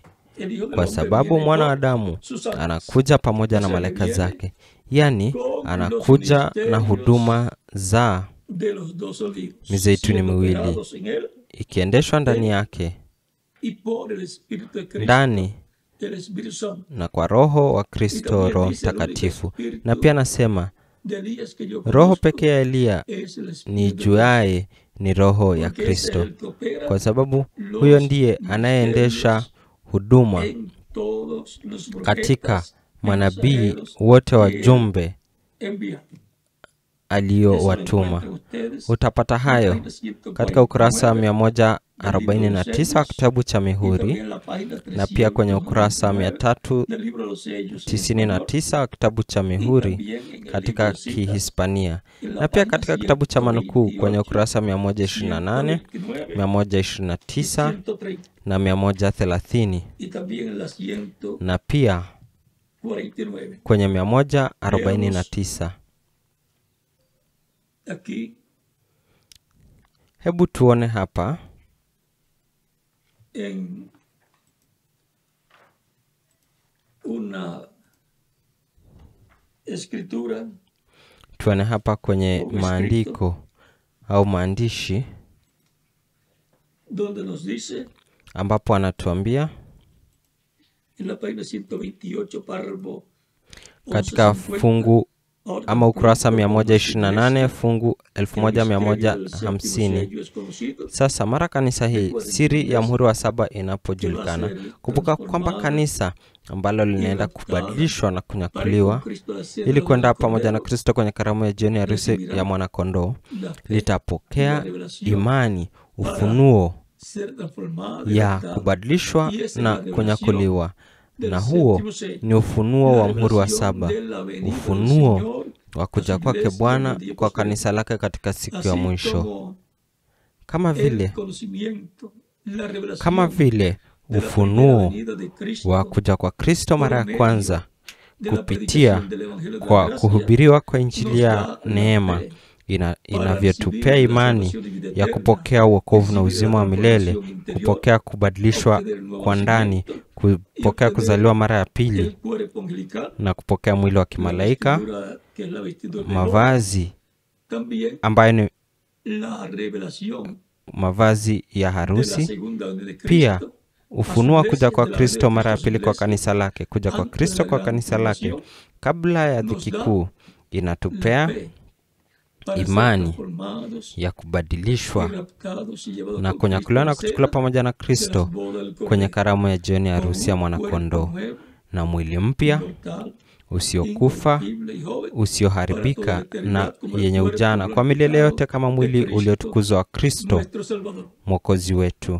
Kwa sababu mwana wa Adamu anakuja pamoja na malaika zake. Yani anakuja na huduma za mizeituni miwili ikiendeshwa ndani yake, ndani na kwa Roho wa Kristo, Roho Mtakatifu. Na pia anasema Roho pekee ya Eliya ni juaye ni Roho ya Kristo, kwa sababu huyo ndiye anayeendesha huduma katika manabii wote wajumbe aliyowatuma. Utapata hayo katika ukurasa wa 149 wa kitabu cha Mihuri, na pia kwenye ukurasa wa 399 wa kitabu cha Mihuri katika Kihispania, na pia katika kitabu cha Manukuu kwenye ukurasa 128, 129 na 130, na pia kwenye 149. Hebu tuone hapa tuone hapa kwenye maandiko au maandishi ambapo anatuambia katika fungu ama ukurasa 128 fungu 1150. Sasa mara kanisa hii siri ya muhuri wa 7 inapojulikana, kumbuka kwamba kanisa ambalo linaenda kubadilishwa na kunyakuliwa ili kwenda pamoja na Kristo kwenye karamu ya jioni ya harusi ya mwana kondoo litapokea imani, ufunuo ya kubadilishwa na kunyakuliwa. Na huo ni ufunuo wa muhuri wa 7, ufunuo wa kuja kwake Bwana kwa kanisa lake katika siku ya mwisho. Kama vile ufunuo wa kuja kwa Kristo mara ya kwanza kupitia kwa kuhubiriwa kwa Injili ya neema inavyotupea imani ya kupokea wokovu na uzima wa milele, kupokea kubadilishwa kwa ndani, kupokea kuzaliwa mara ya pili, na kupokea mwili wa kimalaika, mavazi ambayo ni mavazi ya harusi. Pia ufunuo kuja kwa Kristo mara ya pili kwa kanisa lake, kuja kwa Kristo kwa kanisa lake kabla ya dhiki kuu inatupea imani ya kubadilishwa na kunyakuliwa na kuchukuliwa pamoja na Kristo kwenye karamu ya jioni ya harusi ya mwana kondoo, na mwili mpya usiokufa, usioharibika na yenye ujana kwa milele yote, kama mwili uliotukuzwa wa Kristo Mwokozi wetu.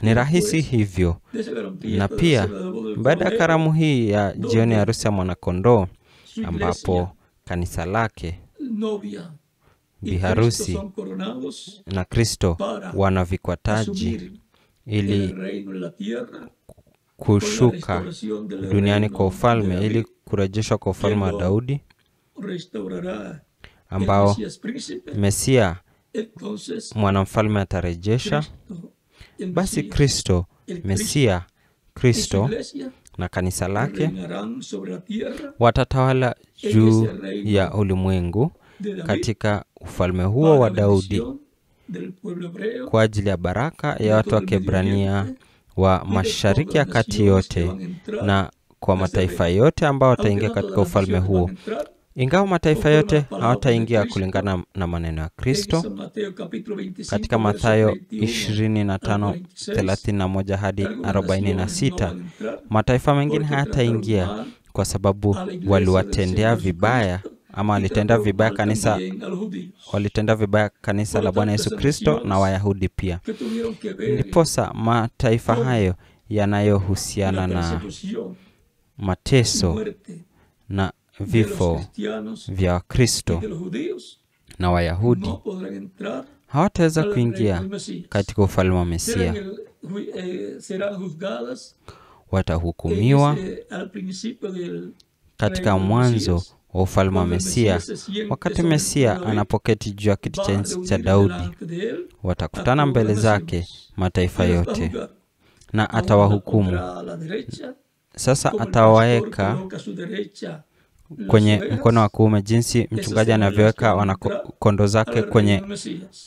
Ni rahisi hivyo. Na pia baada ya karamu hii ya jioni ya harusi ya mwana kondoo, ambapo kanisa lake biharusi na Kristo wanavikwa taji ili kushuka duniani kwa ufalme, ili kurejeshwa kwa ufalme wa Daudi ambao Mesia mwanamfalme atarejesha. Basi Kristo, Mesia Kristo na kanisa lake watatawala juu ya ulimwengu katika ufalme huo wa Daudi kwa ajili ya baraka ya watu wa Kiebrania wa Mashariki ya Kati yote, na kwa mataifa yote ambao wataingia katika ufalme huo. Ingawa mataifa yote hawataingia kulingana na maneno ya Kristo katika Mathayo 25:31 hadi 46, mataifa mengine hayataingia kwa sababu waliwatendea vibaya ama walitenda vibaya kanisa la Bwana Yesu Kristo na Wayahudi pia. Ndiposa mataifa hayo yanayohusiana na mateso na vifo vya Kristo na Wayahudi hawataweza kuingia katika ufalme wa Mesia. Watahukumiwa katika mwanzo wa ufalme wa Mesia. Wakati Mesia anapoketi juu ya kiti cha enzi cha Daudi, watakutana mbele zake mataifa yote na atawahukumu. Sasa atawaweka kwenye mkono wa kuume, jinsi mchungaji anavyoweka wanakondo zake kwenye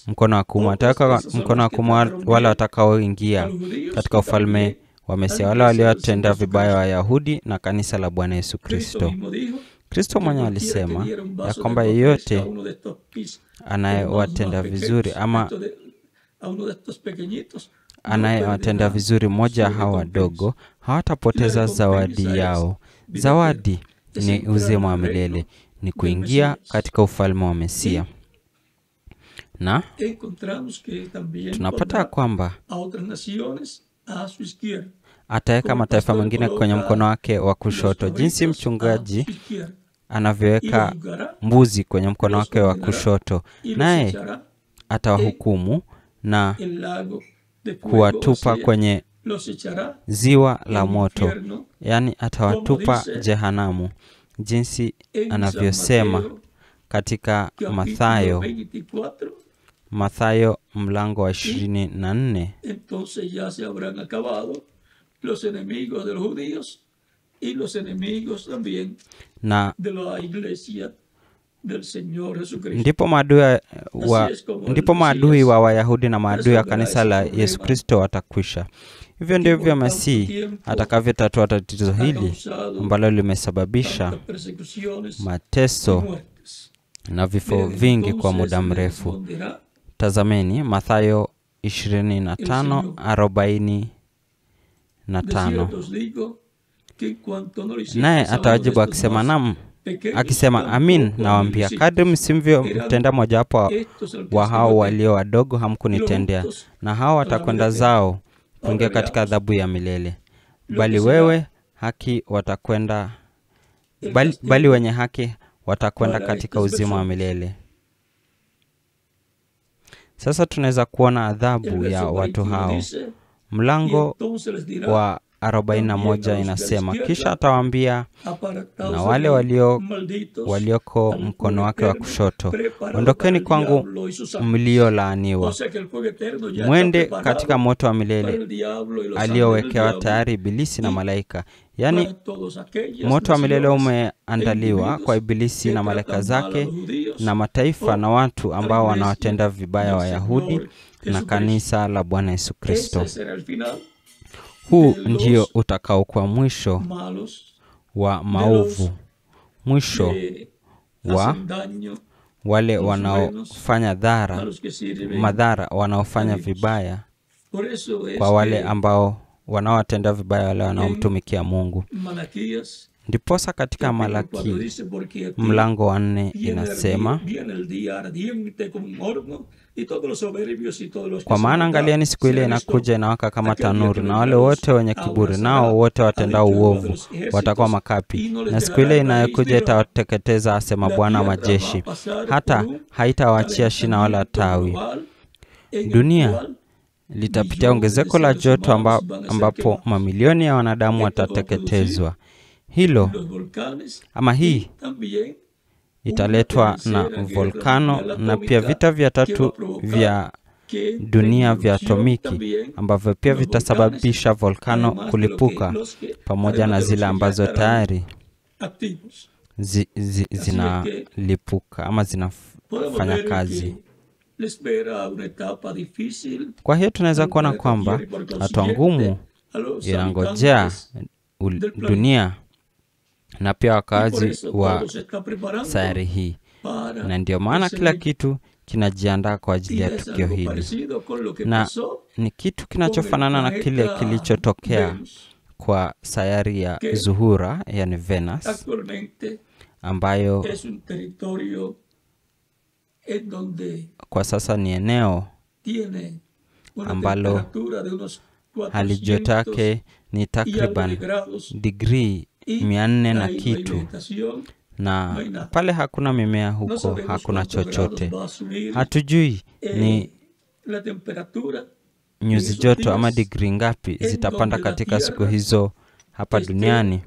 mkono wa kuume. Ataweka mkono wa kuume wale watakaoingia katika ufalme wa Mesia, wale waliotenda vibaya Wayahudi na kanisa la Bwana Yesu Kristo. Kristo mwenyewe alisema ya kwamba yeyote anayewatenda vizuri ama anayewatenda vizuri mmoja hawa wadogo, hawatapoteza zawadi yao. Zawadi ni uzima wa milele, ni kuingia katika ufalme wa Mesia. Na tunapata kwamba ataweka mataifa mengine kwenye mkono wake wa kushoto, jinsi mchungaji anavyoweka mbuzi kwenye mkono wake wa kushoto, naye atawahukumu na kuwatupa kwenye ziwa la moto, yani atawatupa jehanamu, jinsi anavyosema katika Mathayo mlango wa 24. Entonces ya se habrán acabado los enemigos de los judíos y los enemigos también de la iglesia del Señor Jesucristo. Ndipo maadui wa Wayahudi na maadui ya kanisa la Yesu Kristo watakwisha. Hivyo ndivyo Masihi atakavyotatua tatizo hili ambalo limesababisha mateso na vifo vingi kwa muda mrefu. Tazameni Mathayo 25:45. Naye atawajibu akisema, naam, akisema, amin nawaambia, kadri msimvyo mtenda mojawapo wa hao walio wadogo hamkunitendea. Na hao watakwenda zao kuingia katika adhabu ya milele, bali wenye haki watakwenda katika uzima wa milele. Sasa tunaweza kuona adhabu ya watu hao. Mlango wa 41 inasema, kisha atawaambia na wale walioko mkono wake wa kushoto, ondokeni kwangu mliolaaniwa, mwende katika moto wa milele aliowekewa tayari Ibilisi na malaika. Yani moto wa milele umeandaliwa kwa Ibilisi na malaika zake na mataifa na watu ambao wanawatenda vibaya Wayahudi na kanisa la Bwana Yesu Kristo. Huu ndio utakaokuwa mwisho wa maovu, mwisho wa wale wanaofanya madhara, wanaofanya vibaya kwa wale ambao wanaowatenda vibaya wale wanaomtumikia Mungu. Ndiposa katika Malaki mlango wa 4 inasema, kwa maana angalieni, siku ile inakuja inawaka kama tanuru, na wale wote wenye kiburi, nao wote watendao uovu watakuwa makapi, na siku ile inayokuja itawateketeza, asema Bwana wa majeshi, hata haitawaachia shina wala tawi. Dunia litapitia ongezeko la joto ambapo mamilioni ya wanadamu watateketezwa. Hii italetwa na volkano na pia vita vya tatu vya dunia vya atomiki ambavyo pia vitasababisha volkano kulipuka, pamoja na zile ambazo tayari zinalipuka ama zinafanya kazi. Kwa hiyo tunaweza kuona kwamba hatua ngumu inangojea dunia na pia wakazi wa sayari hii, na ndio maana kila kitu kinajiandaa kwa ajili ya tukio hili, na ni kitu kinachofanana na kile kilichotokea kwa sayari ya Zuhura, yani Venus, ambayo kwa sasa ni eneo ambalo hali joto yake ni takriban degree 400 na kitu, na pale hakuna mimea huko, hakuna chochote. Hatujui ni nyuzi joto ama degree ngapi zitapanda katika siku hizo hapa duniani,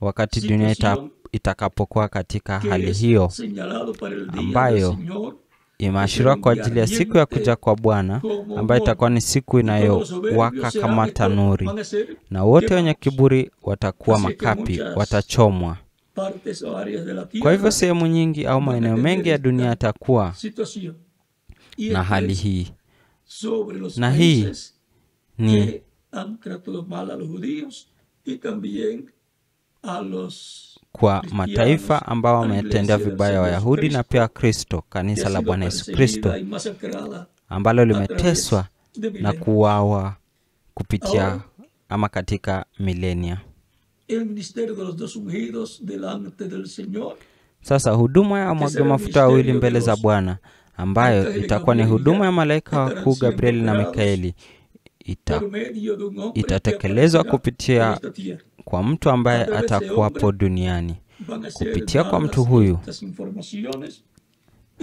wakati dunia itakapokuwa katika hali hiyo ambayo imeashiriwa kwa ajili ya siku ya kuja kwa Bwana, ambayo itakuwa ni siku inayowaka kama tanuri, na wote wenye kiburi watakuwa makapi, watachomwa. Kwa hivyo sehemu nyingi au maeneo mengi ya dunia yatakuwa na hali hii, na hii ni kwa mataifa ambao wametendea vibaya Wayahudi na pia Kristo, kanisa la Bwana Yesu Kristo ambalo limeteswa na kuuawa kupitia ama katika milenia. Sasa huduma ya mwaga mafuta wawili mbele za Bwana, ambayo itakuwa ni huduma ya malaika wakuu Gabrieli na Mikaeli, itatekelezwa kupitia kwa mtu ambaye atakuwapo duniani. Kupitia kwa mtu huyu,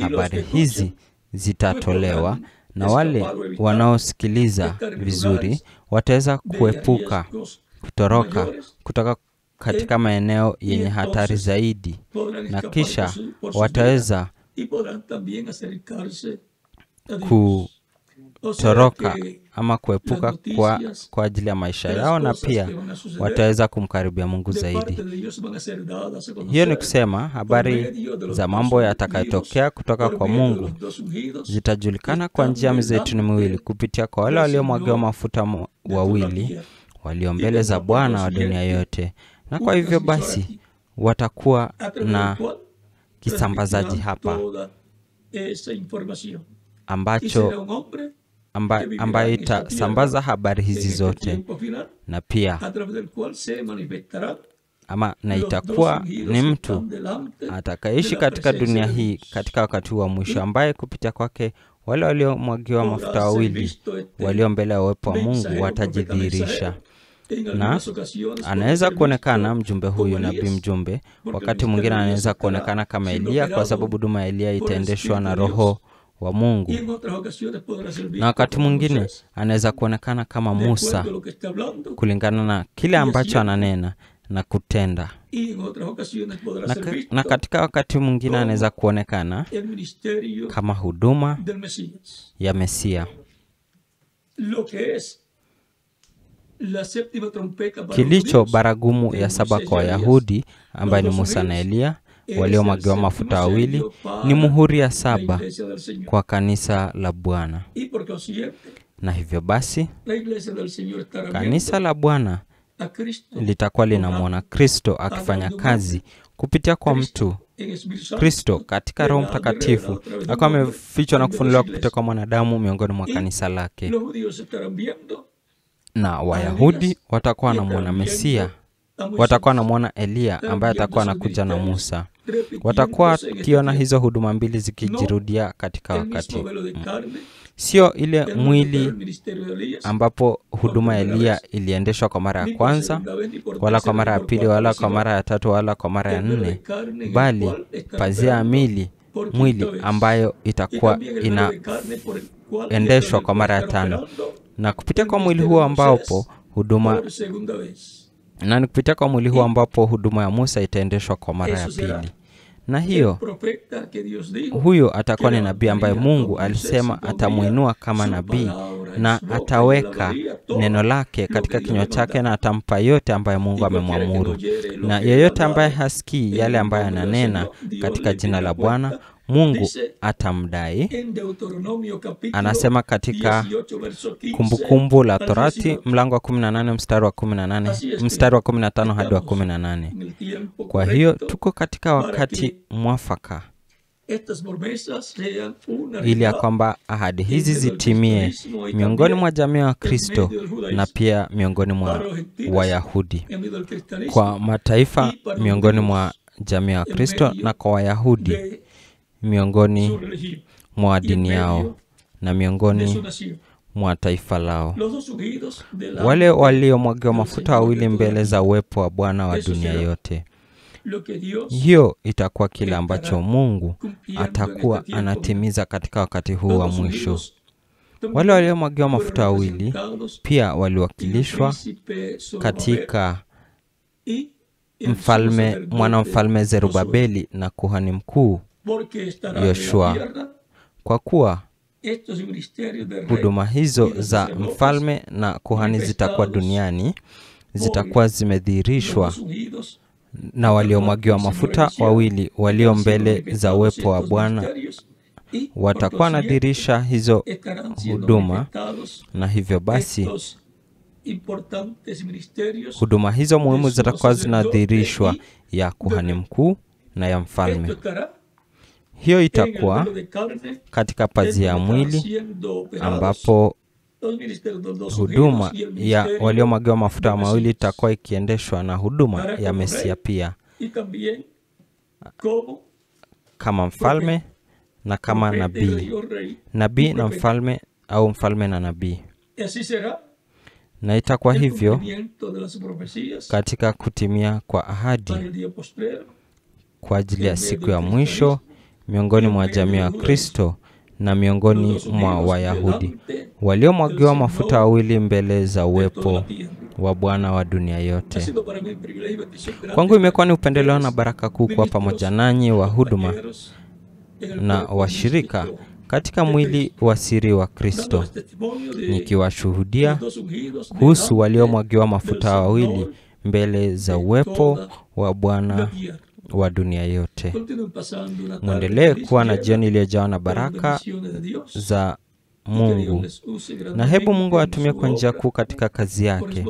habari hizi zitatolewa, na wale wanaosikiliza vizuri wataweza kuepuka kutoroka kutoka katika maeneo yenye hatari zaidi, na kisha wataweza kutoroka ama kuepuka kwa ajili ya maisha yao, na pia wataweza kumkaribia Mungu zaidi. Hiyo ni kusema habari za mambo yatakayotokea kutoka kwa Mungu zitajulikana kwa njia ya mizeituni miwili, kupitia kwa wale waliomwagiwa mafuta wawili walio mbele za Bwana wa dunia yote. Na kwa hivyo basi watakuwa na kisambazaji hapa ambayo itasambaza habari hizi zote, na pia na itakuwa ni mtu atakaishi katika dunia hii katika wakati wa mwisho, ambaye kupitia kwake wale waliomwagiwa mafuta wawili walio mbele ya uwepo wa Mungu watajidhihirisha. Na anaweza kuonekana mjumbe huyu, nabii mjumbe. Wakati mwingine anaweza kuonekana kama Elia, kwa sababu huduma ya Elia itaendeshwa na Roho wa Mungu. Na wakati mwingine anaweza kuonekana kama Musa, kulingana na kile ambacho ananena na kutenda. Na katika wakati mwingine anaweza kuonekana kama huduma ya Mesia. Kilicho baragumu ya saba kwa Wayahudi, ambaye ni Musa na Elia waliomwagiwa mafuta wawili, ni muhuri ya saba kwa kanisa la Bwana. Na hivyo basi kanisa la Bwana litakuwa linamwona Kristo akifanya kazi kupitia kwa mtu Kristo katika Roho Mtakatifu, akawa amefichwa na kufunuliwa kupitia kwa mwanadamu miongoni mwa kanisa lake. Na Wayahudi watakuwa na mwana Mesia, watakuwa na mwana Elia ambaye atakuwa anakuja na Musa. Watakuwa kiona hizo huduma mbili zikijirudia katika wakati. Sio ile mwili ambapo huduma ya Elia iliendeshwa kwa mara ya kwanza, wala kwa mara ya pili, wala kwa mara ya tatu, wala kwa mara ya nne, bali pazia ya mwili ambayo itakuwa inaendeshwa kwa mara ya tano. Na kupitia kwa mwili huo ambapo huduma ya Musa itaendeshwa kwa mara ya pili. Na huyo atakuwa ni nabii ambaye Mungu alisema atamuinua kama nabii, na ataweka neno lake katika kinywa chake, na atampa yote ambaye Mungu amemwamuru. Na yeyote ambaye hasikii yale ambaye ananena katika jina la Bwana, Mungu atamdai. Anasema katika Kumbukumbu la Torati mlango wa 18 mstari wa 15 hadi wa 18. Kwa hiyo tuko katika wakati mwafaka ili ya kwamba ahadi hizi zitimie miongoni mwa jamii wa Kristo, na pia miongoni mwa Wayahudi, kwa mataifa miongoni mwa jamii wa Kristo, na kwa Wayahudi miongoni mwa dini yao, na miongoni mwa taifa lao. Wale waliomwagiwa mafuta wawili mbele za uwepo wa Bwana wa dunia yote. Hiyo itakuwa kile ambacho Mungu atakuwa anatimiza katika wakati huu wa mwisho. Wale waliomwagiwa mafuta wawili pia waliwakilishwa katika mwanamfalme Zerubabeli na kuhani mkuu Yoshua, kwa kuwa huduma hizo za mfalme na kuhani zitakuwa duniani, zitakuwa zimedhihirishwa na waliomwagiwa mafuta wawili walio mbele za uwepo wa Bwana. Watakuwa nadhihirisha hizo huduma, na hivyo basi huduma hizo muhimu zitakuwa zinadhihirishwa, ya kuhani mkuu na ya mfalme. Hiyo itakuwa katika pazia ya mwili, ambapo huduma ya waliomwagiwa mafuta mawili itakuwa ikiendeshwa na huduma ya Mesia pia, kama mfalme na kama nabii. Nabii na mfalme, au mfalme na nabii. Na itakuwa hivyo katika kutimia kwa ahadi kwa ajili ya siku ya mwisho miongoni mwa jamii ya Kristo na miongoni mwa Wayahudi waliomwagiwa mafuta wawili mbele za uwepo wa Bwana wa dunia yote. Kwangu imekuwa ni upendeleo na baraka kuu kuwa pamoja nanyi wa huduma na washirika katika mwili wa siri wa Kristo, nikiwashuhudia kuhusu waliomwagiwa mafuta wawili mbele za uwepo wa Bwana wa dunia yote. Mwendelee kuwa na jioni iliyojawa na baraka za Mungu, na hebu Mungu atumie kwa njia kuu katika kazi yake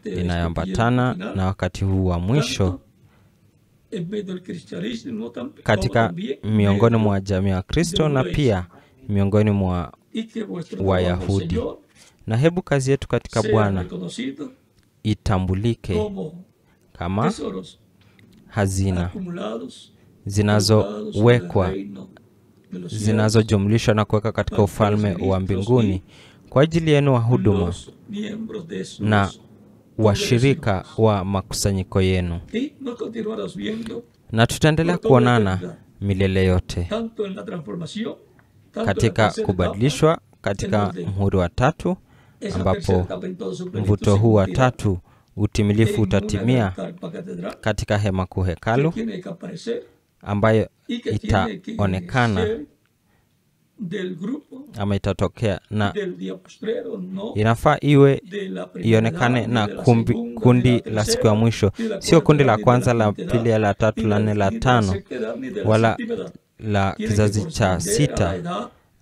inayoambatana na wakati huu wa mwisho, katika miongoni mwa jamii ya Kristo na pia miongoni mwa Wayahudi. Na hebu kazi yetu katika Bwana itambulike kama hazina zinazowekwa, zinazojumlishwa na kuweka katika ufalme wa mbinguni kwa ajili yenu wa huduma na washirika wa makusanyiko yenu. Na tutaendelea kuonana milele yote katika kubadilishwa katika mhuri wa tatu, ambapo mvuto huu wa tatu, utimilifu, utatimia katika hema kuu hekalu, ambayo itaonekana ama itatokea, na inafaa ionekane na kundi la siku ya mwisho, sio kundi la kwanza, la pili, la tatu, la nne, la tano, wala la kizazi cha sita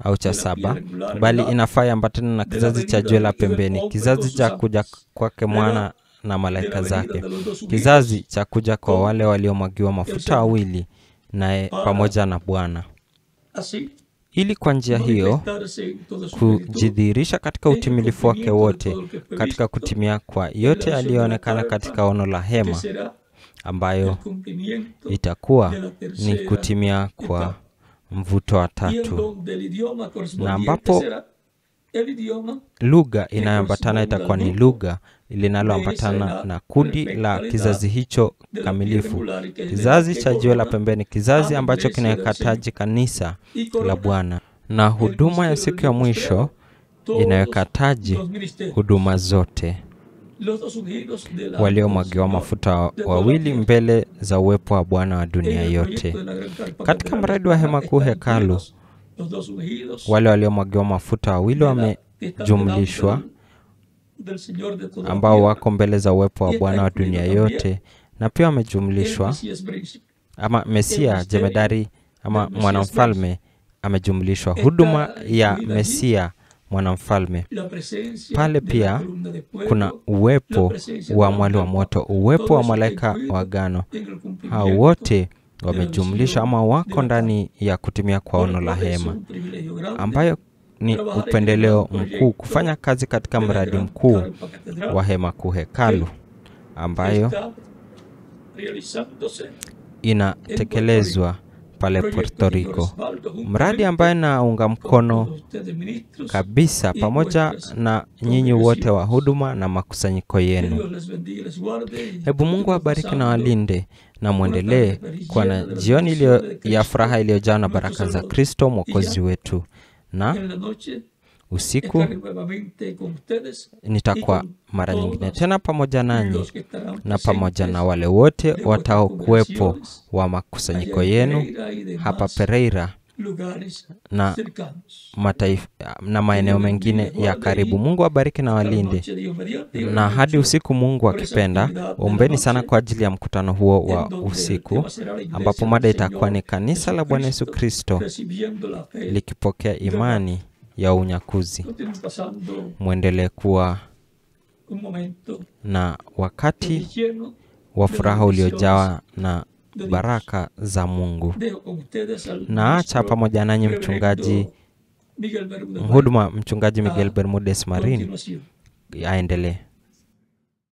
au cha saba, bali inafaa iambatane na kizazi cha juu la pembeni, kizazi cha kuja kwake mwana na malaika zake, kizazi cha kuja kwa wale waliomwagiwa mafuta wawili naye pamoja na Bwana, ili kwa njia hiyo kujidhihirisha katika utimilifu wake wote, katika kutimia kwa yote yaliyoonekana katika ono la hema, ambayo itakuwa ni kutimia kwa mvuto wa tatu, na ambapo lugha inayoambatana itakuwa ni lugha linaloambatana na kundi la kizazi hicho kamilifu, kizazi cha jiwe la pembeni, kizazi ambacho kinayokataji kanisa la Bwana, na huduma ya siku ya mwisho inayokataji huduma zote, waliomwagiwa mafuta wawili mbele za uwepo wa Bwana wa dunia yote. Katika mradi wa hema kuu hekalu, wale waliomwagiwa mafuta wawili wamejumlishwa, ambao wako mbele za uwepo wa Bwana wa dunia yote, na pia wamejumlishwa, ama Mesia jemedari ama mwanamfalme amejumlishwa, huduma ya Mesia mwanamfalme. Pale pia kuna uwepo wa mwali wa moto, uwepo wa malaika wa agano. Hao wote wamejumlishwa ama wako ndani ya kutimia kwa ono la hema, ambayo ni upendeleo mkuu kufanya kazi katika mradi mkuu wa hema kuu hekalu, ambayo inatekelezwa pale Puerto Rico, mradi ambaye naunga mkono kabisa pamoja na nyinyi wote wa huduma na makusanyiko yenu. Hebu Mungu awabariki na walinde, na muendelee kuwa na jioni iliyo ya furaha iliyojaa na baraka za Kristo Mwokozi wetu. Na usiku nitakuwa mara nyingine tena pamoja nanyi na pamoja na wale wote wataokuwepo wa makusanyiko yenu hapa Pereira na mataifa na maeneo mengine ya karibu. Mungu awabariki na walinde. Na hadi usiku Mungu akipenda, ombeni sana kwa ajili ya mkutano huo wa usiku ambapo mada itakuwa ni kanisa la Bwana Yesu Kristo likipokea imani ya unyakuzi. Muendelee kuwa na wakati wa furaha uliojawa na baraka za Mungu. Na acha pamoja nanyi mchungaji Mchungaji Miguel Bermudez Marin aendelee.